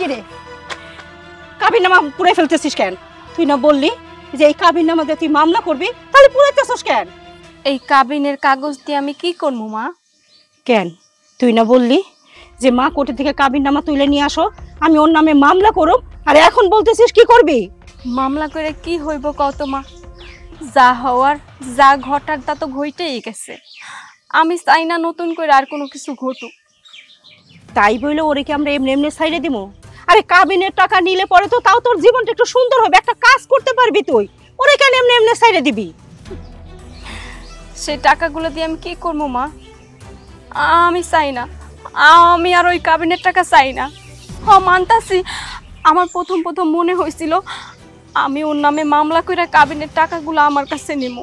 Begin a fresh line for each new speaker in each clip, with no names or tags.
কিরে কাবিননামা পুড়ে ফেলতেছিস কেন? তুই না বললি যে এই কাবিননামা দিয়ে তুই মামলা করবি, তাহলে পুড়াইতেছিস কেন?
এই কাবিনের কাগজ দিয়ে আমি কি করবো মা?
কেন তুই না বললি যে মা কোর্ট থেকে কাবিননামা তুলে নিয়ে আসো, আমি ওর নামে মামলা করব, আর এখন বলতেছিস কি করবি?
মামলা করে কি হইব কত মা? যা হওয়ার যা ঘটার তা তো ঘটেই গেছে। আমি চাই না নতুন করে আর কোনো কিছু ঘটুক।
তাই বইলে ওরে কি আমরা এমনি এমনি ছাইড়ে দিব? আরে কাবিনের টাকা নিলে পরে তো তাও তোর জীবনটা একটু সুন্দর হবে, একটা কাজ করতে পারবি তুই। ওরে কেন এমনি এমনি ছাইড়ে দিবি?
সেই টাকাগুলো দিয়ে আমি কি করবো মা? আমি চাই না, আমি আর ওই কাবিনের টাকা চাই না। মানতাছি আমার প্রথম প্রথম মনে হয়েছিল আমি ওর নামে মামলা করে কাবিনের টাকাগুলো আমার কাছে নিব,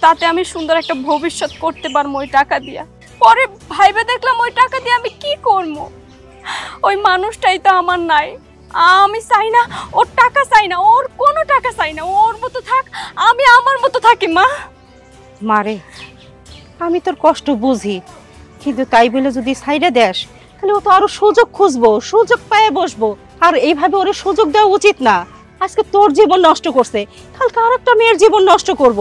তাতে আমি সুন্দর একটা ভবিষ্যৎ করতে পারবো ওই টাকা দিয়া। পরে ভাইবে দেখলাম ওই টাকা দিয়ে আমি কি করবো? ওই মানুষটাই তো আমার নাই। আমি চাই না ওর টাকা, চাই না ওর কোনো টাকা, চাই না ওর মতো থাক, আমি আমার মতো থাকি। মা
মারে, আমি তোর কষ্ট বুঝি, কিন্তু তাই বলে যদি ছাইড়ে দেস তাহলে ও তো আরো সুযোগ খুঁজবো, সুযোগ পেয়ে বসবো। আর এইভাবে ওরে সুযোগ দেওয়া উচিত না। আজকে তোর জীবন নষ্ট করছে, কালকে আর একটা মেয়ের জীবন নষ্ট করব।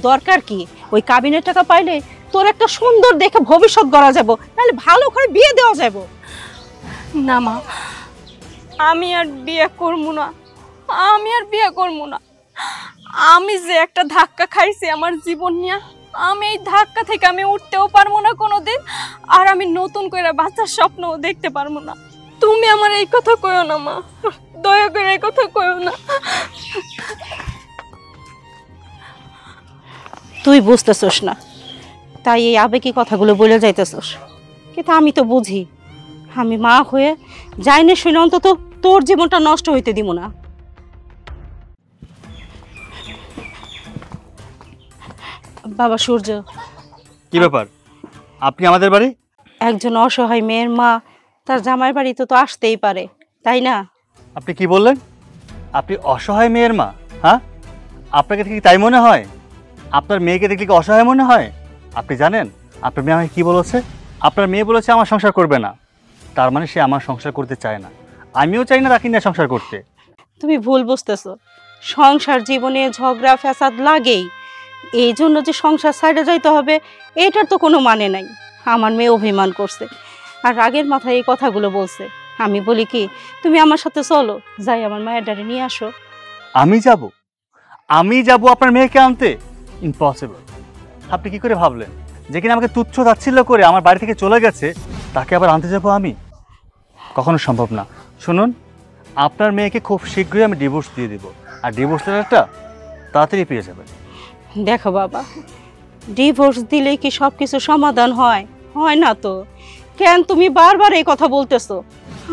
দরকার কি ওই কাবিনের টাকা পাইলে তোর একটা সুন্দর দেখে ভবিষ্যৎ গড়া যাবো, নাহলে ভালো করে বিয়ে দেওয়া যাবো।
না মা, আমি আর বিয়ে করবো না, আমি আর বিয়ে করবো না। আমি যে একটা ধাক্কা খাইছি আমার জীবন নিয়ে, আমি এই ধাক্কা থেকে আমি উঠতেও পারবো না কোনোদিন, আর আমি নতুন করে বাচ্চার স্বপ্নও দেখতে পারবো না। তুমি আমার এই কথা কইও না মা, দয়া করে এই কথা কইও না।
তুই বুঝতেছস না, তাই এই আবেগী কথাগুলো বলে যাইতেছস, কিন্তু আমি তো বুঝি। আমি মা হয়ে যাই না শুনে অন্তত তোর জীবনটা নষ্ট হইতে দিব না। বাবা সূর্য,
কি ব্যাপার? আপনি আমাদের বাড়ি?
একজন অসহায় মেয়ের মা তার জামাইয়ের বাড়িতে তো আসতেই পারে, তাই না?
আপনি কি বললেন? আপনি অসহায় মেয়ের মা? হ্যাঁ, আপনাকে দেখে কি তাই মনে হয়? আপনার মেয়েকে দেখলে কি অসহায় মনে হয়? আপনি জানেন আপনার মেয়ে আমাকে কি বলেছে? আপনার মেয়ে বলেছে আমার সংসার করবে না। তার মানে সে আমার সংসার করতে চায় না, আমিও চাই না তাকে নিয়ে সংসার করতে।
তুমি ভুল বুঝতেছো। সংসার জীবনে ঝগড়া ফ্যাসাদ লাগেই, এই জন্য যে সংসার সাইডে যাইতে হবে এটার তো কোনো মানে নাই। আমার মেয়ে অভিমান করছে আর রাগের মাথায় এই কথাগুলো বলছে। আমি বলি কি, তুমি আমার সাথে চলো, যাই আমার মায়ের ডারে নিয়ে আসো।
আমি যাব আপনার মেয়েকে আনতে? ইম্পসিবল। আপনি কি করে ভাবলেন যে কিনা আমাকে তুচ্ছ তাচ্ছিল্য করে আমার বাড়ি থেকে চলে গেছে তাকে আবার আনতে যাব আমি? কখনো সম্ভব না। শুনুন, আপনার মেয়েকে খুব শীঘ্রই আমি ডিভোর্স দিয়ে দেব, আর ডিভোর্স লেটারটা তাড়াতাড়ি পেয়ে যাবেন।
দেখো বাবা, ডিভোর্স দিলে কি সব কিছু সমাধান হয়? হয় না তো। কেন তুমি বারবার এই কথা বলতেছো?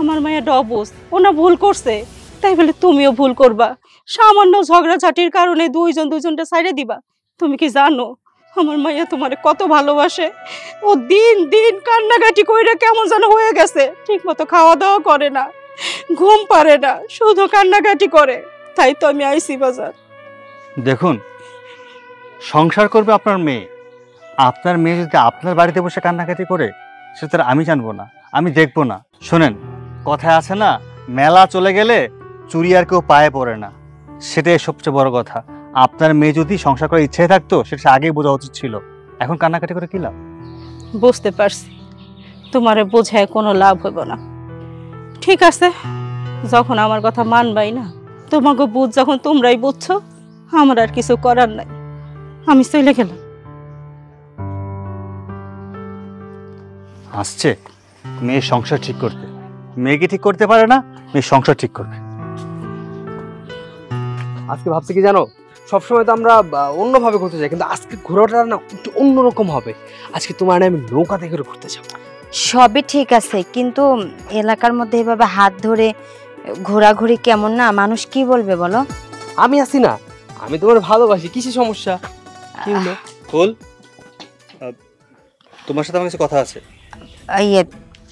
আমার মায়ের অবুঝ, ও না ভুল করছে, তাই বলে তুমিও ভুল করবা? সামান্য ঝগড়াঝাটির কারণে দুইজনটা সাইডে দিবা? তুমি কি জানো আমার মাইয়া তোমারে কত ভালোবাসে? ও দিন দিন কান্নাকাটি কইরা কেমন যেন হয়ে গেছে, ঠিক মতো খাওয়া দাওয়া করে না, ঘুম পারে না, শুধু কান্নাকাটি করে। তাই তো আমি আইছি বাজার।
দেখুন, সংসার করবে আপনার মেয়ে, আপনার মেয়ে যদি আপনার বাড়িতে বসে কান্নাকাটি করে সেটা আমি জানবো না, আমি দেখবো না। শোনেন, কথায় আছে না, মেলা চলে গেলে চুরি আর কেউ পায়ে পড়ে না, সেটাই সবচেয়ে বড় কথা। আপনার মেয়ে যদি সংসার করার ইচ্ছে থাকতো সেটা আগেই বোঝা উচিত ছিল। এখন কান্নাকাটি করে কি লাভ?
বুঝতে পারছি, তোমারে বোঝায় কোনো লাভ হইব না। ঠিক আছে, যখন আমার কথা মানবাই না, তোমাকে বুঝ যখন তোমরাই বুঝছো, আমার আর কিছু করার নাই, আমি চলে গেলাম।
আসছে মেয়ে সংসার ঠিক করতে, মেয়েকে ঠিক করতে পারে না, মেয়ে সংসার ঠিক করবে।
আজকে ভাবছি কি জানো, সবসময় তো আমরা অন্যভাবে ঘুরতে যাই, কিন্তু আজকে ঘোরাটা না একটু অন্যরকম হবে। আজকে তোমার আমি নৌকাতে করে ঘুরতে যাবো।
সবই ঠিক আছে, কিন্তু এলাকার মধ্যে এভাবে হাত ধরে ঘোরাঘুরি কেমন না? মানুষ কি বলবে বলো?
আমি আছি না, আমি তোমার ভালোবাসি, কিসের সমস্যা? কি হলো?
ফুল, তোমার সাথে আমার কিছু কথা আছে।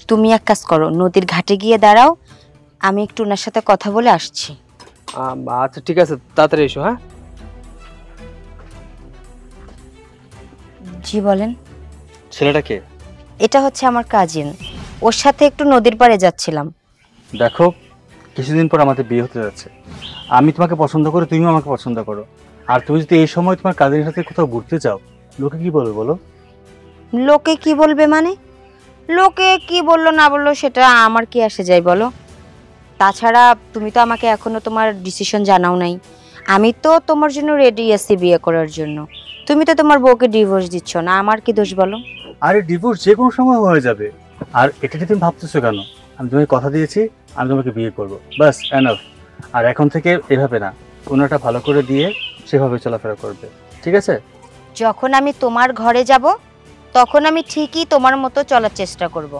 তুমি এক কাজ করো, নদীর ঘাটে গিয়ে দাঁড়াও, আমি একটু ওনার সাথে কথা বলে আসছি।
আচ্ছা ঠিক আছে, তাড়াতাড়ি এসো। হ্যাঁ,
জি বলেন।
ছেলেটা কে?
এটা হচ্ছে আমার কাজিন, ওর সাথে একটু নদীর পাড়ে যাচ্ছিলাম।
দেখো, কিছুদিন পর আমাদের বিয়ে হতে যাচ্ছে। আমি তোমাকে পছন্দ করি, তুমিও আমাকে পছন্দ করো। আর তুমি যদি এই সময় তোমার কাজিনের সাথে কোথাও ঘুরতে যাও, লোকে কি বলবে বলো?
লোকে কি বলবে মানে? লোকে কি বললো না বললো সেটা আমার কি আসে যায় বলো? তাছাড়া তুমি তো আমাকে এখনো তোমার ডিসিশন জানাও নাই। আমি তো তোমার জন্য রেডি আছি বিয়ে করার জন্য। তুমি তো তোমার বউকে ডিভোর্স দিচ্ছ না, আমার কি দোষ বলো?
আরে ডিভোর্স যে কোনো সময় হয়ে যাবে। আর এটা নিয়ে তুমি ভাবতেছো কেন? আমি তোমাকে কথা দিয়েছি আমি তোমাকে বিয়ে করব, বাস এনাফ। আর এখন থেকে এভাবে না, কোনোটা ভালো করে দিয়ে সেভাবে চলাফেরা করবে, ঠিক আছে?
যখন আমি তোমার ঘরে যাব তখন আমি ঠিকই তোমার মতো চলার চেষ্টা করব।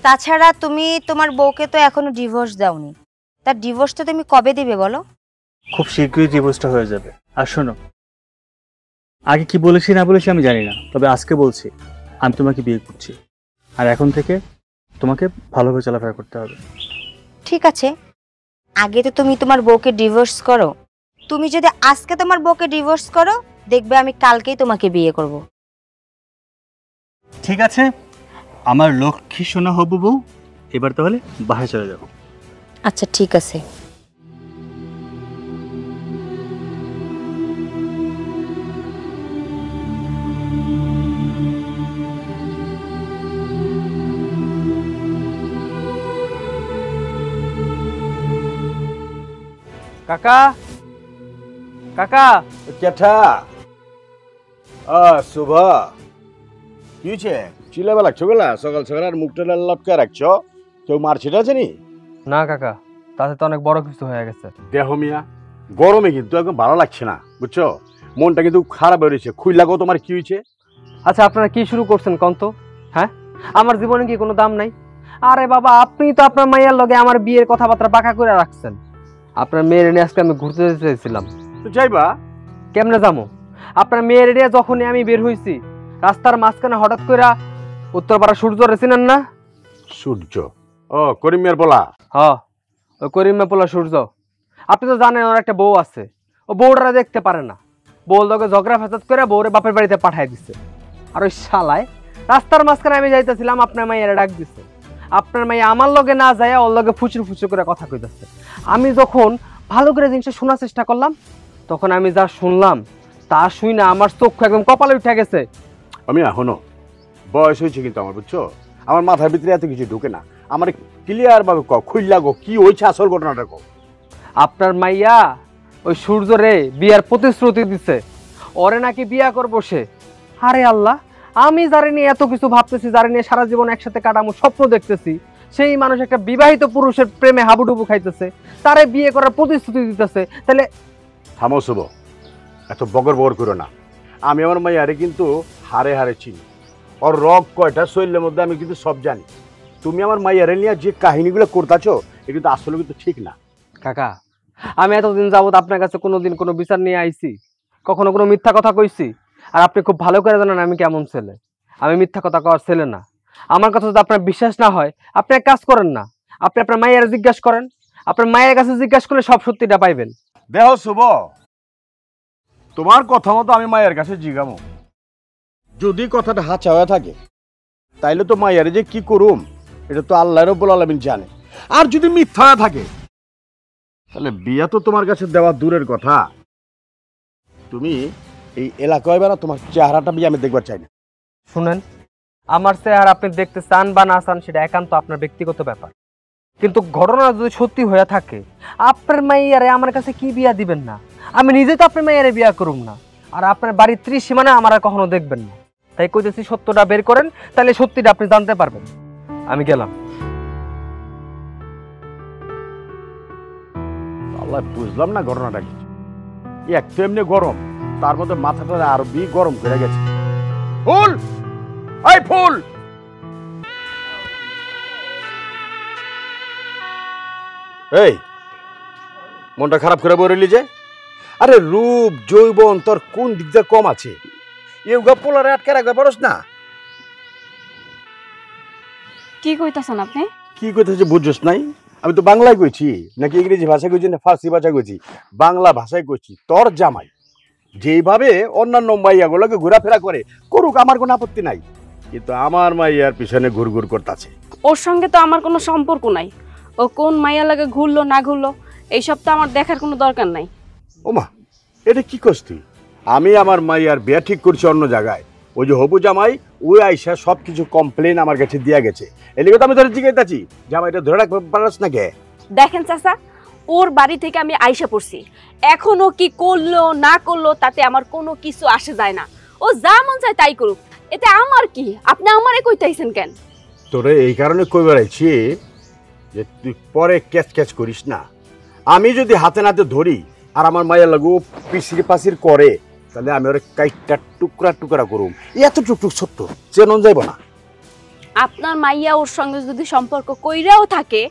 তাছাড়া তুমি তোমার বউকে তো এখনো ডিভোর্স দাওনি, তার ডিভোর্সটা তুমি কবে দিবে বলো?
খুব শীঘ্রই ডিভোর্সটা হয়ে যাবে। আর শোনো, আগে কি বলেছি না বলেছি আমি জানি না, তবে আজকে বলছি আমি তোমাকে বিয়ে করছি। আর এখন থেকে তোমাকে ভালোভাবে চলাফেরা করতে হবে।
ঠিক আছে, আগে তো তুমি তোমার বউকে ডিভোর্স করো। তুমি যদি আজকে তোমার বউকে ডিভোর্স করো, দেখবে আমি কালকেই তোমাকে বিয়ে করব।
ঠিক আছে, আমার লক্ষ্মী সোনা হবু বউ, এবার তাহলে বাসায় চলে যাবো।
আচ্ছা ঠিক আছে।
কাকা, কাকা,
কেঠা শুভা কি হয়েছে? চিল্লাবে লাগছো গেলা সকাল সকাল আর মুখটা লটকে রাখছো, কেউ মারছে জানি?
না কাকা, তাতে তো অনেক বড় কিছু হয়ে গেছে।
দেহ মিয়া, গরমে কিন্তু একদম ভালো লাগছে না, বুঝছো? মনটা কিন্তু খারাপ হয়ে রয়েছে। খুই লাগো, তোমার কি হয়েছে?
আচ্ছা আপনারা কি শুরু করছেন কন্ত? হ্যাঁ, আমার জীবনে কি কোনো দাম নাই? আরে বাবা, আপনি তো আপনার মাইয়ার লগে আমার বিয়ের কথাবার্তা বাঁকা করে রাখছেন। আপনার মেয়ের নিয়ে আজকে আমি ঘুরতে যেতে চাইছিলাম।
তো যাইবা?
কেমনে যাবো? আপনার মেয়ের নিয়ে যখনই আমি বের হইছি, রাস্তার মাঝখানে হঠাৎ করে উত্তরপাড়া সূর্য রেছিলেন না?
সূর্য? ও করিম মিয়ার বলা?
হ্যাঁ, ওই করিমে পোলা সূর্য। আপনি তো জানেন ওর একটা বউ আছে, ও বউটা দেখতে পারে না। বউ লোকে ঝগড়া ফেসাদ করে বউরে বাপের বাড়িতে পাঠাই দিচ্ছে। আর ওই শালায় রাস্তার মাঝখানে আমি যাইতেছিলাম, আপনার মাইয়ারে ডাক দিচ্ছে। আপনার মাইয়া আমার লগে না যায় ওর লগে ফুচুর ফুচুর করে কথা কইতেছে। আমি যখন ভালো করে জিনিসটা শোনার চেষ্টা করলাম, তখন আমি যা শুনলাম তা শুই না আমার চক্ষু একদম কপালে উঠে গেছে।
আমি এখনো বয়স হয়েছে কিন্তু আমার, বুঝছো? আমার মাথার ভিতরে এত কিছু ঢুকে না। আমার ক্লিয়ার ভাবে ক, খুই লাগো, কি হয়েছে আসল ঘটনাটা কো।
আপনার মাইয়া ওই সূর্যরে বিয়ার প্রতিশ্রুতি দিছে, ওরে নাকি বিয়া করবো সে। আরে আল্লাহ, আমি যারে নিয়ে এত কিছু ভাবতেছি, যারে নিয়ে সারা জীবন একসাথে কাটামো স্বপ্ন দেখতেছি, সেই মানুষ একটা বিবাহিত পুরুষের প্রেমে হাবুডুবু খাইতেছে, তারে বিয়ে করার প্রতিশ্রুতি দিতেছে। তাহলে
থামো শুভ, এত বগর বগর করো না। আমি আমার মাইয়ারে কিন্তু হারে হারে চিনি। ওর রগ কয়টা শরীরের মধ্যে আমি কিন্তু সব জানি। তুমি আমার মাইয়ারে নিয়ে যে কাহিনীগুলো করতেছো, এটা কিন্তু আসলে কিন্তু ঠিক না।
কাকা, আমি এতদিন যাবত আপনার কাছে কোনোদিন কোনো বিচার নিয়ে আইছি? কখনো কোনো মিথ্যা কথা কইছি? আর আপনি খুব ভালো করে জানেন আমি কেমন ছেলে। আমি মিথ্যা কথা কওয়ার ছেলে না। আমার কথা যদি আপনার বিশ্বাস না হয়, আপনি এক কাজ করেন না, আপনি আপনার মায়ের জিজ্ঞাসা করেন। আপনার মায়ের কাছে জিজ্ঞাসা করলে সব সত্যিটা পাইবেন।
দেহ শুভ, তোমার কথা মতো আমি মায়ের কাছে জিগামো। যদি কথাটা হাঁচা হয়ে থাকে, তাইলে তো মাইয়ারে যে কি করুম এটা তো আল্লাহ রাব্বুল আলামিন জানে। আর যদি মিথ্যা হয়ে থাকে, তাহলে বিয়া তো তোমার কাছে দেওয়া দূরের কথা, তুমি এই এলাকায় না, তোমার চেহারাটা বিয়ে আমি দেখবার চাই না।
শুনেন, আমার চেহারা আপনি দেখতে চান বা না চান সেটা একান্ত আপনার ব্যক্তিগত ব্যাপার। কিন্তু ঘটনা যদি সত্যি হয়ে থাকে, আপনার মাইয়ারে আমার কাছে কি বিয়া দিবেন না? আমি নিজে তো আপনার মাইয়ারে বিয়া করুম না, আর আপনার বাড়ির ত্রিসীমানা আমার আর কখনো দেখবেন না। তাই কইতেছি সত্যটা বের করেন, তাহলে সত্যিটা আপনি জানতে পারবেন। আমি গেলাম।
আল্লাহ, বুঝলাম না ঘটনাটা কি। এক তো এমনি গরম, তার মধ্যে মাথাটা আরো গরম করে গেছে। ফুল, এই ফুল, এই মনটা খারাপ করে বলিলি যে? আরে রূপ যৌবন তোর কোন দিক দিয়ে কম আছে? এগুলো পোলারে আটকে রাখবে পারস না?
কি কইতাছেন আপনি?
কি কইতেছে বুঝছস নাই? আমি তো বাংলায় কইছি, নাকি ইংরেজি ভাষায় কইছি, না ফার্সি ভাষায় কইছি? বাংলা ভাষায় কইছি। তোর জামাই যেইভাবে অন্যান্য মাইয়াগুলোকে ঘোরাফেরা করে করুক, আমার কোনো আপত্তি নাই, কিন্তু আমার মাইয়ার পিছনে ঘুরঘুর করতেছে।
ওর সঙ্গে তো আমার কোনো সম্পর্ক নাই। ও কোন মাইয়া লাগে ঘুরলো না ঘুরলো এইসব তো আমার দেখার কোনো দরকার নাই।
ওমা, এটা কি করছ তুই? আমি আমার মাইয়ার বিয়া ঠিক করছি অন্য জায়গায়। ওই যে হবু জামাই ওই আইসা সব কিছু কমপ্লেন আমার কাছে দিয়া গেছে। এলিগে তো আমি ধরে জিজ্ঞাসাছি জামাইটা ধরে রাখতে পারছ না কে?
দেখেন চাচা, ওর বাড়ি থেকে আমি আইসা পড়ছি, এখনো কি করলো না করলো তাতে আমার কোনো কিছু আসে যায় না। ও যা মন চায় তাই করুক, এতে আমার কি? আপনি আমারে কইতাইছেন কেন?
তোরে এই কারণে কই বেড়াইছি যে তুই পরে ক্যাচ ক্যাচ করিস না। আমি যদি হাতে নাতে ধরি আর আমার মাইয়া লাগু পিসির পাসির করে, তাহলে আমি ওরে কাইটটা টুকরা টুকরা করুম। এত টুকটুক ছোট্ট চেনন যাইব না।
আপনার মাইয়া ওর সঙ্গে যদি সম্পর্ক কইরাও থাকে,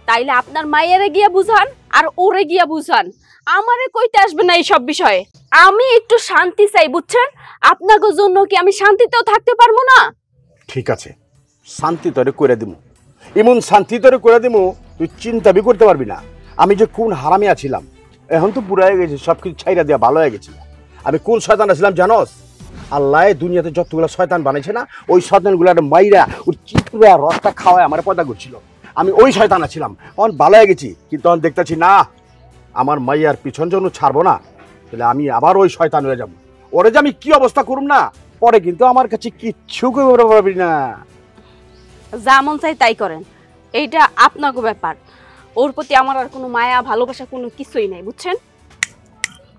তাইলে আপনার মাইয়ারে গিয়া বুঝান আর ওরে গিয়া বুঝান, আমারে কইতে আসবে না এই সব বিষয়ে। আমি একটু শান্তি চাই, বুঝছেন? আপনাদের জন্য কি আমি শান্তিতেও থাকতে পারবো না?
ঠিক আছে, শান্তি তোরে করে দিমু, এমন শান্তি তোরে করে দিমু তুই চিন্তা বি করতে পারবি না। আমি যে কোন হারামি আছিলাম, এখন তো বুড়া হয়ে গেছি, সব কিছু ছাইরা দেওয়া ভালো হয়ে গেছিল। আমি কোন শয়তান আছিলাম জানোস? আল্লাহ দুনিয়াতে যতগুলো শয়তান বানাইছে না, ওই শয়তানগুলোর মাইরা ওই চিপড়া রসটা খাওয়ায় আমার পয়দা করছিল। আমি ওই শয়তান আছিলাম, তখন ভালো হয়ে গেছি। কিন্তু তখন দেখতেছি না, আমার মাইয়ার পিছন জন্য ছাড়বো না, তাহলে আমি আবার ওই শয়তান হয়ে যাবো। ওরে যে আমি কি অবস্থা করুম না, পরে কিন্তু আমার কাছে কিচ্ছু করতে পারবি না।
যা মন চাই তাই করেন, এইটা আপনাকে ব্যাপার। ওর প্রতি আমার আর কোনো মায়া ভালোবাসা কোনো কিছুই নাই, বুঝছেন?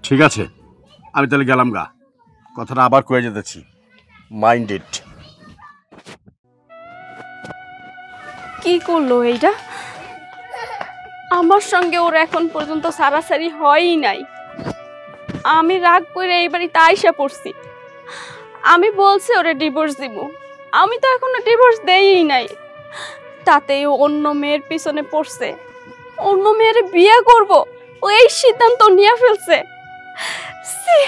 ঠিক আছে, আমি তাহলে গেলাম গা। কথাটা আবার কয়ে যেতেছি, মাইন্ড ইট।
কি করলো এইটা? আমার সঙ্গে ওর এখন পর্যন্ত সারাসারি হয়ই নাই। আমি রাগ করে এই বাড়িতে আইসা পড়ছি। আমি বলছি ওরে ডিভোর্স দিব, আমি তো এখনো ডিভোর্স দেই নাই। তাতে ও অন্য মেয়ের পিছনে পড়ছে, অন্য মেয়ের বিয়ে করব, ও এই সিদ্ধান্ত নিয়ে ফেলছে। ছি,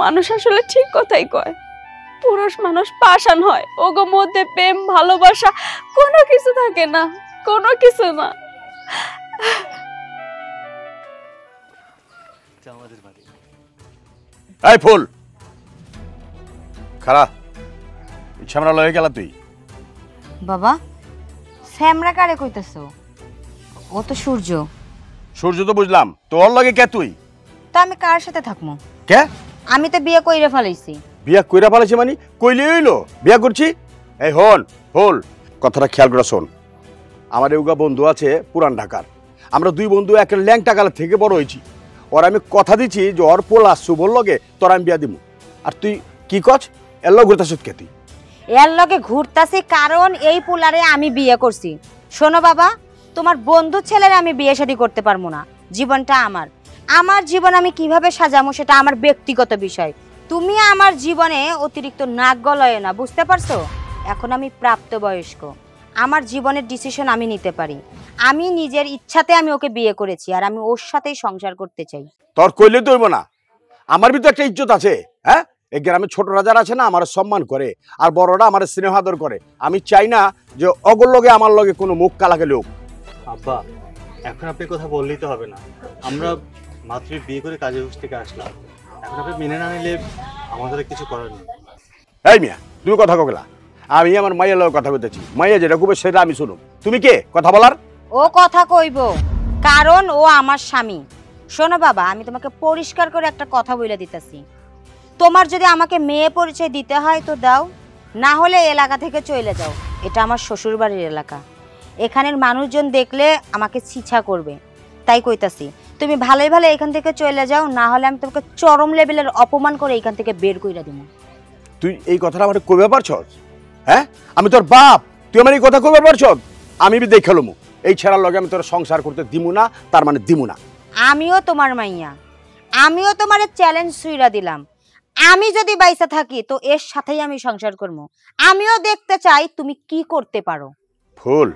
মানুষ আসলে ঠিক কথাই কয়, পুরুষ মানুষ পাষাণ হয়, ওগো মধ্যে প্রেম ভালোবাসা কোনো কিছু থাকে না, কোনো কিছু না।
এই ফুল খারা ইচ্ছামরা লয়ে গেলা তুই।
বাবা, শ্যামরা কারে কইতাছো? ও তো সূর্য।
সূর্য তো বুঝলাম, তোর লগে কে তুই?
তো আমি কার সাথে থাকবো?
কে?
আমি তো বিয়ে কইরে ফেলাইছি।
বিয়া কইরা ফেলাইছি মানে? কইলে হইলো বিয়া করছি? এই হন ফুল, কথাটা খেয়াল করে শোন। আমার এউগা বন্ধু আছে পুরান ঢাকার, আমরা দুই বন্ধু একটা ল্যাংটা কালের থেকে বড় হয়েছি। ওর আমি কথা দিচ্ছি যে ওর পোলা শুভর লগে তোর আমি বিয়া দিব। আর তুই কি কচ? এর লগে ঘুরতাছিস কে তুই?
এর লগে ঘুরতাছি কারণ এই পোলারে আমি বিয়ে করছি। শোনো বাবা, তোমার বন্ধু ছেলের আমি বিয়ে শাদী করতে পারবো না। জীবনটা আমার, আমার জীবন আমি কিভাবে সাজামো সেটা আমার ব্যক্তিগত বিষয়। তুমি আমার জীবনে অতিরিক্ত নাক গলায় না, বুঝতে পারছো? এখন আমি প্রাপ্তবয়স্ক, আমার জীবনের ডিসিশন আমি নিতে পারি। আমি নিজের ইচ্ছাতে আমি ওকে বিয়ে করেছি, আর আমি ওর সাথেই সংসার করতে চাই।
তোর কইলে তো হইব না, আমার ভিতরে একটা ইজ্জত আছে। হ্যাঁ, এই গ্রামে ছোট রাজারা আছে না, আমার সম্মান করে, আর বড়রা আমার স্নেহ আদর করে। আমি চাই না যে অগর লগে আমার লগে কোনো মুখ কালাকে লোক।
আব্বা, এখন আপনি কথা বললেই তো হবে না, আমরা মাত্র বিয়ে করে কাজের অফিস থেকে আসলাম। এখন আপনি মেনে না নিলে আমাদের কিছু করার নেই।
এই মিয়া, তুমি কথা কগলা, আমি আমার মাইয়ের লগে কথা বলতেছি। মাইয়া যেটা খুব সেটা আমি শুনুম। তুমি কে কথা বলার?
ও কথা কইব কারণ ও আমার স্বামী। শোনো বাবা, আমি তোমাকে পরিষ্কার করে একটা কথা বলে দিতেছি, তোমার যদি আমাকে মেয়ে পরিচয় দিতে হয় তো দাও, না হলে এলাকা থেকে চলে যাও। এটা আমার শ্বশুর বাড়ির এলাকা, এখানের মানুষজন দেখলে আমাকে ছিছা করবে। তাই কইতাছি, তুমি ভালোই ভালো এখান থেকে চলে যাও, না হলে আমি তোমাকে চরম লেভেলের অপমান করে এখান থেকে বের কইরা দিব।
তুই এই কথাটা আমার কইবে পারছস? হ্যাঁ, আমি তোর বাপ, তুই আমার এই কথা কইবে পারছস? আমি বি দেখালুম এই ছেড়ার লগে আমি তোর সংসার করতে দিমু না, তার মানে দিমু না।
আমিও তোমার মাইয়া, আমিও তোমার চ্যালেঞ্জ ছুইরা দিলাম। আমি যদি বাইসা থাকি তো এর সাথেই আমি সংসার করব। আমিও দেখতে চাই তুমি কি করতে পারো।
ফুল,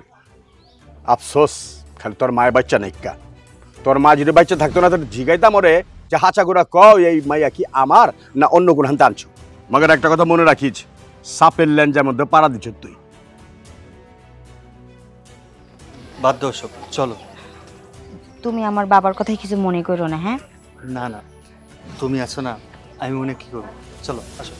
আফসোস খালি তোর মায়ের বাচ্চা নাইকা। তোর মা যদি বাচ্চা থাকতো না, তোর জিগাইতাম ওরে যে হাঁচা গোড়া কও এই মাইয়া কি আমার না অন্য কোন হান্তে আনছো। মগর একটা কথা মনে রাখিস, সাপের ল্যাঞ্জার মধ্যে পাড়া দিচ্ছ তুই।
বাদ দাও সব, চলো।
তুমি আমার বাবার কথাই কিছু মনে করো না। হ্যাঁ
না না, তুমি আছো না, আমি মনে কি করবো। চলো আসো।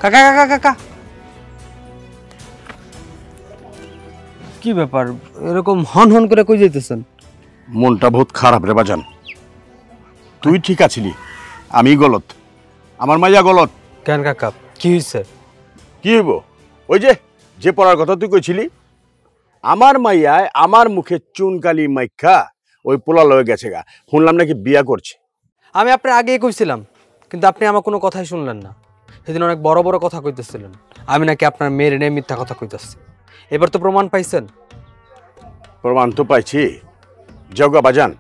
কাকা কাকা কাকা, কি ব্যাপার এরকম হন হন করে কই যাইতেছেন?
মনটা বহুত খারাপ রে বাজান। তুই ঠিক আছিলি, আমি গলত, আমার মাইয়া গলত।
কেন কাকা কি হইছে?
কি হইব? ওই যে পড়ার কথা তুই কইছিলি, আমার মাইয়ায় আমার মুখে চুনকালি মাইখা ওই পোলা লয়ে গেছে গা। শুনলাম নাকি বিয়া করছে।
আমি আপনার আগেই কইছিলাম, কিন্তু আপনি আমার কোনো কথাই শুনলেন না। সেদিন অনেক বড় বড় কথা কইতেছিলেন, আমি নাকি আপনার মেয়ের নিয়ে মিথ্যা কথা কইতেছি। এবার তো প্রমাণ পাইছেন।
প্রমাণ তো পাইছি। জগা বাজান,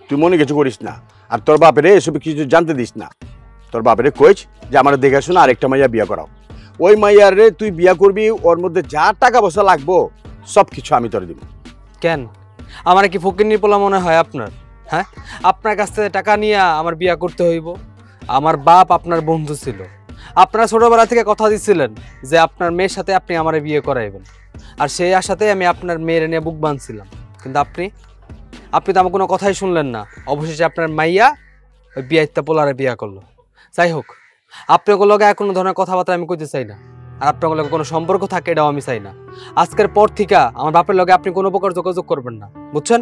তুই মনে কিছু করিস না, আর তোর বাপেরে এসব কিছু জানতে দিস না। তোর বাপেরে কইস যে আমার দেখাশোনা আরেকটা মাইয়া বিয়া করাও। ওই মাইয়ার রে তুই বিয়া করবি, ওর মধ্যে যা টাকা পয়সা লাগবো সব কিছু আমি তোর দিব।
কেন আমার কি ফকিন্নির পোলা মনে হয় আপনার? হ্যাঁ, আপনার কাছ থেকে টাকা নিয়ে আমার বিয়া করতে হইব? আমার বাপ আপনার বন্ধু ছিল, আপনারা ছোটবেলা থেকে কথা দিচ্ছিলেন যে আপনার মেয়ের সাথে আপনি আমার বিয়ে করাইবেন, আর সেই আশাতে আমি আপনার মেয়ের নিয়ে বুক বাঁধছিলাম। কিন্তু আপনি তো আমার কোনো কথাই শুনলেন না। অবশেষে আপনার মাইয়া ওই বিয়াইত্যা পোলারে বিয়া করলো। যাই হোক, আপনার লগে কোনো ধরনের কথাবার্তা আমি কইতে চাই না, আর আপনার লগে কোনো সম্পর্ক থাকে এটাও আমি চাই না। আজকের পর থেকে আমার বাপের লগে আপনি কোনো প্রকার যোগাযোগ করবেন না, বুঝছেন?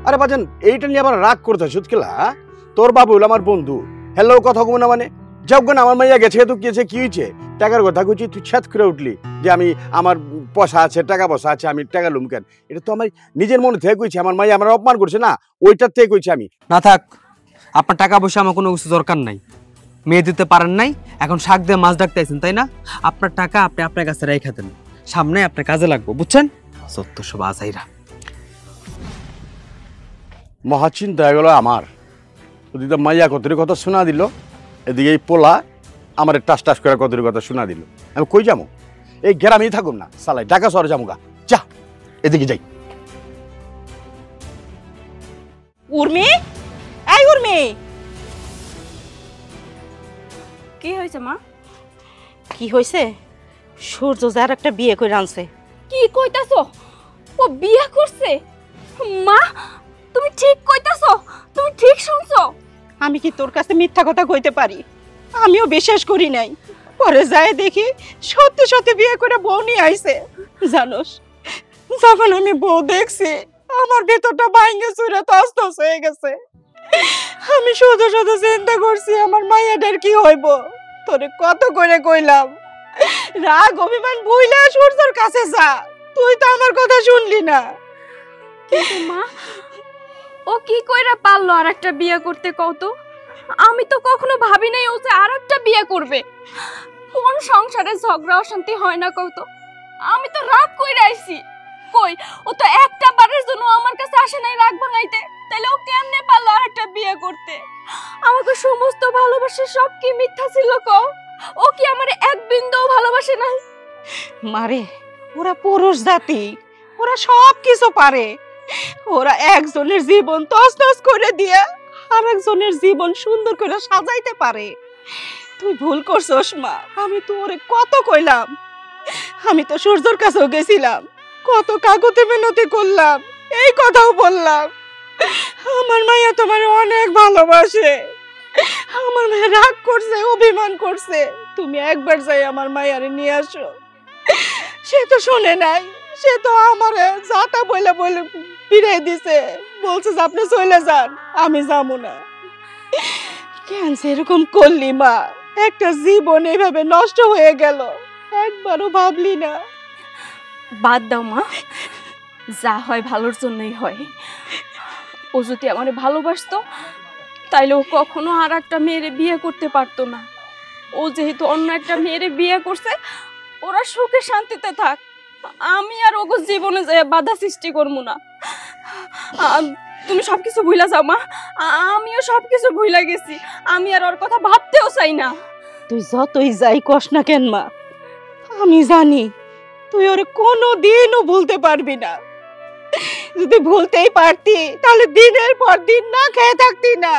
আরে বাজান, এইটা নিয়ে আবার রাগ করতে সুতকিলা? তোর বাবু হলো আমার বন্ধু, হ্যালো কথা কমো না মানে? যাও না, আমার মাইয়া গেছে তো গেছে, কি হয়েছে? টাকার কথা কইছি, তুই ছাদ করে উঠলি যে আমি আমার পয়সা আছে, টাকা পয়সা আছে, আমি টাকা লুম কেন? এটা তো আমার নিজের মনে থেকে কইছি। আমার মাইয়া আমার অপমান করছে না, ওইটার থেকে কইছি আমি।
না থাক, আপনার টাকা পয়সা আমার কোনো কিছু দরকার নাই। মেয়ে দিতে পারেন নাই, এখন শাক দিয়ে মাছ ডাকতে আইছেন তাই না? আপনার টাকা আপনি আপনার কাছে রেখে দেন, সামনে আপনার কাজে লাগবো, বুঝছেন? সত্য সব আজাইরা।
মহাচিন্তা হয়ে গেল আমার। ওদিকে মাইয়া কতরি কথা শোনা দিল, এদিকে এই পোলা আমার টাস টাস করে কতরি কথা শোনা দিল। আমি কই যাবো? এই গ্রামেই থাকুম না, সালাই ঢাকা শহরে যাবো গা। যা, এদিকে যাই।
উর্মি, এই উর্মি,
কি হয়েছে মা?
কি হয়েছে? সূর্য যার একটা বিয়ে করে আনছে।
কি কইতাছো? ও বিয়া করছে? মা, তুমি ঠিক কইতাছো? তুমি ঠিক শুনছো?
আমি কি তোর কাছে মিথ্যা কথা কইতে পারি? আমিও বিশ্বাস করি নাই, পরে যায় দেখি সত্যি সত্যি বিয়ে করে বউ নিয়ে আইছে। জানোস, যখন আমি বউ দেখছি আমার ভেতরটা ভাঙে চুরে তছতছ হয়ে গেছে। আমি শুধু শুধু চিন্তা করছি আমার মাইয়াটার কি হইব। তোরে কত করে কইলাম রাগ অভিমান ভুইলা সূর্যের কাছে যা, তুই তো আমার কথা শুনলি না।
কিন্তু মা, ও কি কইরা পারলো আর একটা বিয়ে করতে কত? আমি তো কখনো ভাবি নাই ও যে আর একটা বিয়ে করবে। কোন সংসারে ঝগড়া অশান্তি হয় না কত? আমি তো রাগ কইরা আইছি। কই, ও তো একটা বারের জন্য আমার কাছে আসে নাই রাগ ভাঙাইতে। তাইলে ও কেমনে পারলো আর একটা বিয়ে করতে? আমাকে সমস্ত ভালোবাসা সব কি মিথ্যা ছিল কও? ও কি আমারে এক বিন্দুও ভালোবাসে নাই?
মারে, ওরা পুরুষ জাতি, ওরা সব কিছু পারে। ওরা একজনের জীবন তছনছ করে দিয়ে আর একজনের জীবন সুন্দর করে সাজাইতে পারে। তুই ভুল করছস মা, আমি তো ওরে কত কইলাম। আমি তো সূর্যর কাছেও গেছিলাম, কত কাকুতি মিনতি করলাম, এই কথাও বললাম আমার মাইয়া তোমার অনেক ভালোবাসে। আমার মাইয়া রাগ করছে, অভিমান করছে, তুমি একবার যাই আমার মাইয়ারে নিয়ে আসো। সে তো শুনে নাই, সে তো আমারে যাতা বলে বলে ফিরাই দিছে, বলছে যে আপনি চলে যান, আমি যাবো না। কেন এরকম করলি মা? একটা জীবন এইভাবে নষ্ট হয়ে গেল, একবারও ভাবলি না?
বাদ দাও মা, যা হয় ভালোর জন্যই হয়। ও যদি আমারে ভালোবাসতো তাইলে ও কখনো আর একটা মেয়েরে বিয়ে করতে পারতো না। ও যেহেতু অন্য একটা মেয়েরে বিয়ে করছে, ওরা সুখে শান্তিতে থাক। আমি আর ওগো জীবনে যে বাধা সৃষ্টি করবো না। তুমি সবকিছু ভুলা যাও মা, আমিও সবকিছু ভুলা গেছি। আমি আর ওর কথা ভাবতেও চাই না।
তুই যতই যাই কস না কেন মা, আমি জানি তুই ওরে কোনো দিনও ভুলতে পারবি না। যদি ভুলতেই পারতি তাহলে দিনের পর দিন না খেয়ে থাকতি না,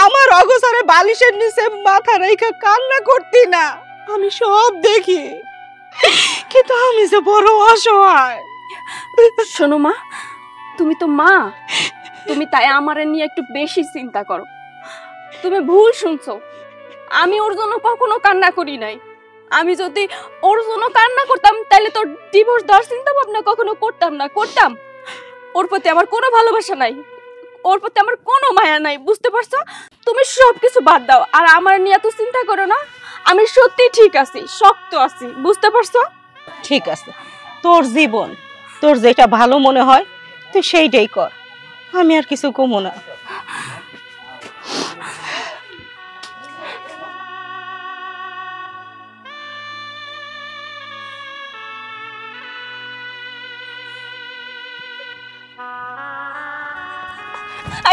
আমার অগোচরে বালিশের নিচে মাথা রেখে কান্না করতি না। আমি সব দেখি, কিন্তু আমি যে বড় অসহায়।
শোনো মা, তুমি তো মা, তুমি তাই আমারে নিয়ে একটু বেশি চিন্তা করো। তুমি ভুল শুনছো, আমি ওর জন্য কখনো কান্না করি নাই। আমি যদি ওর জন্য কান্না করতাম তাহলে তোর ডিভোর্স দেওয়ার চিন্তা ভাবনা কখনো করতাম না। করতাম? ওর প্রতি আমার কোনো ভালোবাসা নাই, ওর প্রতি আমার কোনো মায়া নাই, বুঝতে পারছো? তুমি সবকিছু বাদ দাও আর আমার নিয়ে তো চিন্তা করো না। আমি সত্যি ঠিক আছি, শক্ত আছি, বুঝতে পারছো?
ঠিক আছে, তোর জীবন, তোর যেটা ভালো মনে হয় তুই সেইটাই কর, আমি আর কিছু কমো না।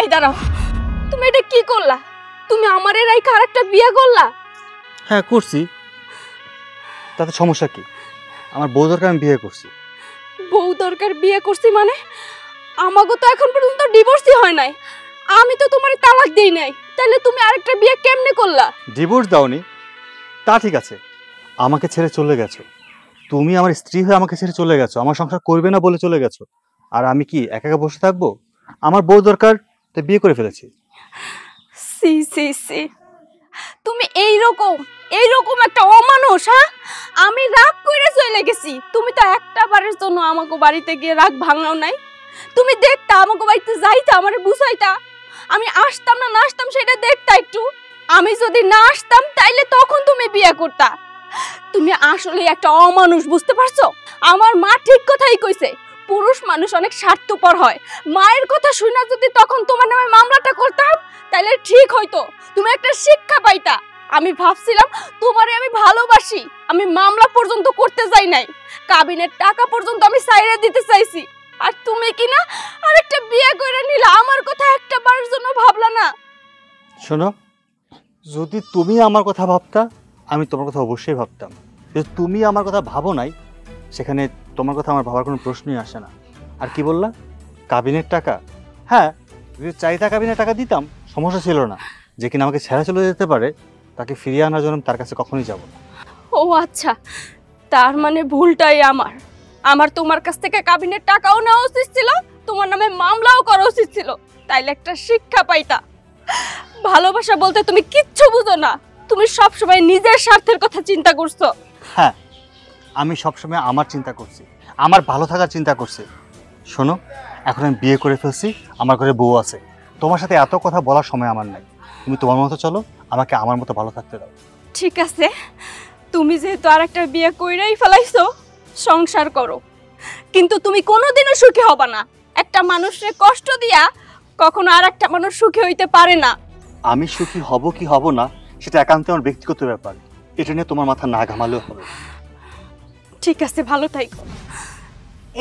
এই দাঁড়াও, তুমি এটা কি করলা? তুমি আমার এর রাইখা আরেকটা বিয়ে করলা?
হ্যাঁ করছি, তাতে সমস্যা কি? আমার বউ দরকার, আমি বিয়ে করছি।
বউ দরকার বিয়ে করছি মানে? আমাগো তো এখন পর্যন্ত ডিভোর্সই হয় নাই, আমি তো তোমার তালাক দেই নাই, তাহলে তুমি আরেকটা বিয়ে কেমনে করলা?
ডিভোর্স দাওনি তা ঠিক আছে, আমাকে ছেড়ে চলে গেছো, তুমি আমার স্ত্রী হয়ে আমাকে ছেড়ে চলে গেছো, আমার সংসার করবে না বলে চলে গেছো, আর আমি কি একা একা বসে থাকবো? আমার বউ দরকার, তাই বিয়ে করে ফেলেছি।
সি সি সি, তুমি এইরকম একটা অমানুষ, হ্যাঁ? আমি রাগ কইরা চলে গেছি, তুমি তো একটা বারের জন্য আমাকে বাড়িতে গিয়ে রাগ ভাঙাও নাই। তুমি দেখতা আমাকে বাড়িতে যাইতা, আমারে বুঝাইতা, আমি আসতাম না না আসতাম সেটা দেখতা একটু। আমি যদি না আসতাম তাইলে তখন তুমি বিয়ে করতা। তুমি আসলে একটা অমানুষ, বুঝতে পারছো? আমার মা ঠিক কথাই কইছে, পুরুষ মানুষ অনেক স্বার্থপর হয়। মায়ের কথা শুনে যদি তখন তোমার নামে মামলাটা করতাম তাহলে ঠিক হইতো, তুমি একটা শিক্ষা পাইতা। আমি ভাবছিলাম তোমারে আমি ভালোবাসি, আমি মামলা পর্যন্ত করতে যাই নাই, কাবিনের টাকা পর্যন্ত আমি সাইরা দিতে চাইছি, আর তুমি কি না আরেকটা বিয়ে করে নিলা, আমার কথা একটা বারের জন্য ভাবলা না?
শোনো, যদি তুমি আমার কথা ভাবতা আমি তোমার কথা অবশ্যই ভাবতাম, যদি তুমি আমার কথা ভাবো নাই সেখানে তোমার কথা আমার ভাবার কোনো প্রশ্নই আসে না। আর কি বললা, কাবিনের টাকা? হ্যাঁ, যদি চাইতা কাবিনের টাকা দিতাম, সমস্যা ছিল না। যে কিনা আমাকে ছেড়ে চলে যেতে পারে তাকে ফিরিয়ে আনার জন্য তার কাছে কখনোই যাব না।
ও আচ্ছা, তার মানে ভুলটাই আমার। আমার তোমার কাছ থেকে কাবিনের টাকাও নেওয়া উচিত ছিল, তোমার নামে মামলাও করা উচিত ছিল, তাইলে একটা শিক্ষা পাইতা। ভালোবাসা বলতে তুমি কিচ্ছু বুঝো না, তুমি সবসময় নিজের স্বার্থের কথা চিন্তা করছো।
হ্যাঁ, আমি সবসময় আমার চিন্তা করছি, আমার ভালো থাকার চিন্তা করছি। শোনো, এখন আমি বিয়ে করে ফেলছি, আমার ঘরে বউ আছে, তোমার সাথে এত কথা বলার সময় আমার নাই। তুমি তোমার মতো চলো, আমাকে আমার মতো ভালো থাকতে দাও।
ঠিক আছে, তুমি যেহেতু আর একটা বিয়ে কইরাই ফেলাইছো, সংসার করো, কিন্তু তুমি কোনোদিনও সুখী হবা না। একটা মানুষকে কষ্ট দিয়া কখনো আর একটা মানুষ সুখী হইতে পারে না।
আমি সুখী হব কি হব না সেটা একান্ত আমার ব্যক্তিগত ব্যাপার, এটা নিয়ে তোমার মাথা না ঘামালেও হবে।
ঠিক আছে, ভালো থাইকো।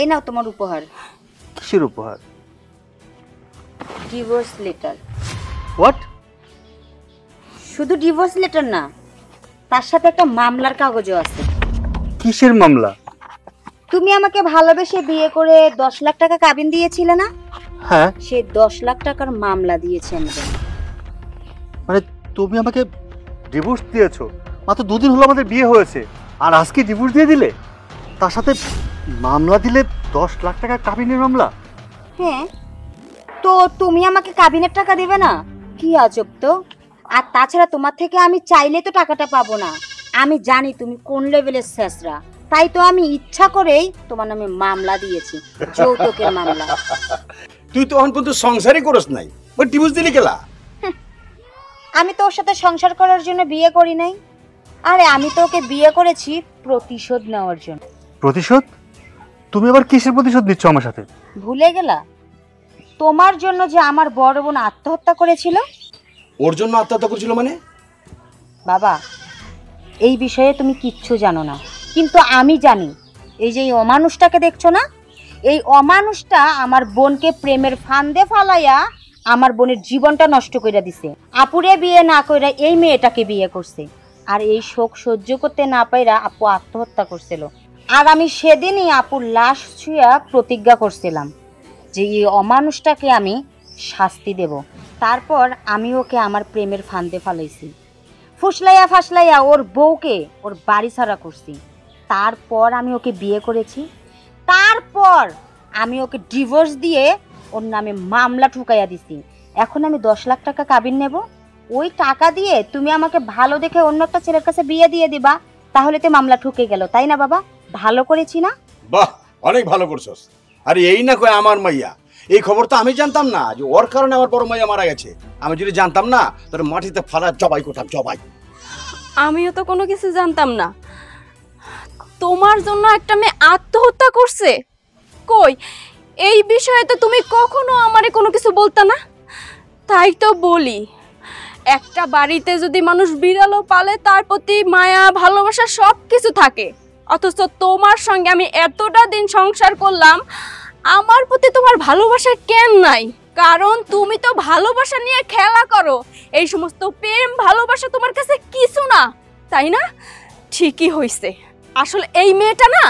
এই নাও তোমার উপহার,
কিসের উপহার?
Divorce letter.
হোয়াট?
শুধু ডিভোর্স লেটার না, তার সাথে একটা মামলার কাগজও আছে।
কিসের মামলা?
তুমি আমাকে ভালোবেসে বিয়ে করে 10 লাখ টাকা কাবিন দিয়েছিলে না?
হ্যাঁ।
সে 10 লাখ টাকার মামলা দিয়েছে আমাদের।
মানে তুমি আমাকে ডিভোর্স দিয়েছো, মাত্র 2 দিন হলো আমাদের বিয়ে হয়েছে, আর আজকে ডিভোর্স দিয়ে দিলে, তার সাথে মামলা দিলে 10 লাখ টাকা কাবিনের মামলা?
হ্যাঁ, তো তুমি আমাকে কাবিনের টাকা দেবে না? কি আজব তো। আর তাছাড়া তোমার থেকে আমি চাইলে তো টাকাটা পাবো না, আমি জানি তুমি কোন লেভেলের শেষরা, তাই তো আমি ইচ্ছা করেই তোমার নামে মামলা দিয়েছি, যৌতুকের মামলা।
তুই তো এখন পর্যন্ত সংসারই করস নাই, ওই ডিভোর্স দিলি কেলা?
আমি তো ওর সাথে সংসার করার জন্য বিয়ে করি নাই, আরে আমি তো ওকে বিয়ে করেছি প্রতিশোধ নেওয়ার জন্য।
প্রতিশোধ? তুমি আবার কিসের প্রতিশোধ নিচ্ছ আমার সাথে?
ভুলে গেলা তোমার জন্য যে আমার বড় বোন আত্মহত্যা করেছিল?
ওর জন্য আত্মহত্যা করছিল মানে?
বাবা, এই বিষয়ে তুমি কিচ্ছু জানো না, কিন্তু আমি জানি। এই যে এই অমানুষটাকে দেখছো না, এই অমানুষটা আমার বোনকে প্রেমের ফান্দে ফালাইয়া আমার বোনের জীবনটা নষ্ট করে দিছে। আপুরে বিয়ে না কইরা এই মেয়েটাকে বিয়ে করছে, আর এই শোক সহ্য করতে না পাইরা আপু আত্মহত্যা করছিল। আর আমি সেদিনই আপুর লাশ ছুঁয়া প্রতিজ্ঞা করছিলাম যে এই অমানুষটাকে আমি শাস্তি দেব। তারপর আমি ওকে আমার প্রেমের ফান্দে ফালাইছি, ফুসলাইয়া ফাসলাইয়া ওর বউকে ওর বাড়ি ছাড়া করছি। তারপর আমি ওকে বিয়ে করেছি, তারপর আমি ওকে ডিভোর্স দিয়ে ওর নামে মামলা ঠুকাইয়া দিছি। এখন আমি 10 লাখ টাকা কাবিন নেব, ওই টাকা দিয়ে তুমি আমাকে ভালো দেখে অন্য একটা ছেলের কাছে বিয়ে দিয়ে দিবা, তাহলে তো মামলা ঠুকে গেল, তাই না বাবা? ভালো করেছি না?
বাহ, অনেক ভালো করছস। আরে এই না কয় আমার মাইয়া, এই খবর তো আমি জানতাম না যে ওর কারণে আমার বড় মাইয়া মারা গেছে। আমি যদি জানতাম না তোর মাটিতে ফালা জবাই করতাম, জবাই।
আমিও তো কোনো কিছু জানতাম না। তোমার জন্য একটা মেয়ে আত্মহত্যা করছে? কই, এই বিষয়ে তো তুমি কখনো আমারে কোনো কিছু বলতা না। তাই তো বলি, একটা বাড়িতে যদি মানুষ বিড়ালও পালে তার প্রতি মায়া ভালোবাসা সব কিছু থাকে, অথচ তোমার সঙ্গে আমি এতটা দিন সংসার করলাম, আমার প্রতি তোমার ভালোবাসা কেন নাই? কারণ তুমি তো ভালোবাসা নিয়ে খেলা করো। এই সমস্ত প্রেম ভালোবাসা তোমার কাছে কিছু না, তাই না? ঠিকই হইছে, আসলে এই মেয়েটা না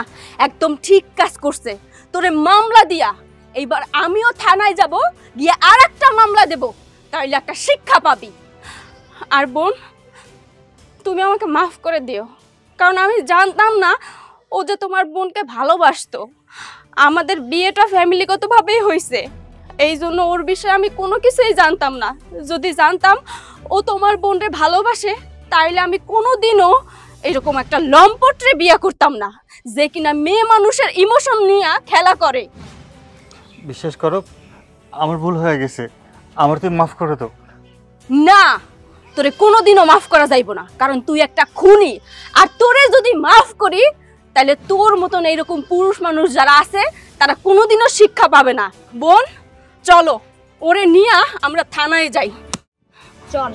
একদম ঠিক কাজ করছে। তোরে মামলা দিয়া এইবার আমিও থানায় যাব, গিয়ে আর একটা মামলা দেব, তাইলে একটা শিক্ষা পাবি। আর বোন, তুমি আমাকে মাফ করে দিও, কারণ আমি জানতাম না ও যে তোমার বোনকে ভালোবাসতো। আমাদের বিয়েটা ফ্যামিলিগতভাবেই হয়েছে, এই জন্য ওর বিষয়ে আমি কোনো কিছুই জানতাম না। যদি জানতাম ও তোমার বোনকে ভালোবাসে, তাইলে আমি কোনোদিনও এরকম একটা লম্পটরে বিয়ে করতাম না, যে কিনা মেয়ে মানুষের ইমোশন নিয়ে খেলা করে।
বিশ্বাস করো, আমার ভুল হয়ে গেছে, আমার তুমি মাফ করে দাও।
না, তোরে কোনোদিনও মাফ করা যাইব না, কারণ তুই একটা খুনি। আর তোরে যদি মাফ করি, তাহলে তোর মতন এইরকম পুরুষ মানুষ যারা আছে তারা কোনোদিনও শিক্ষা পাবে না। বোন, চলো ওরে নিয়ে আমরা থানায় যাই। চল।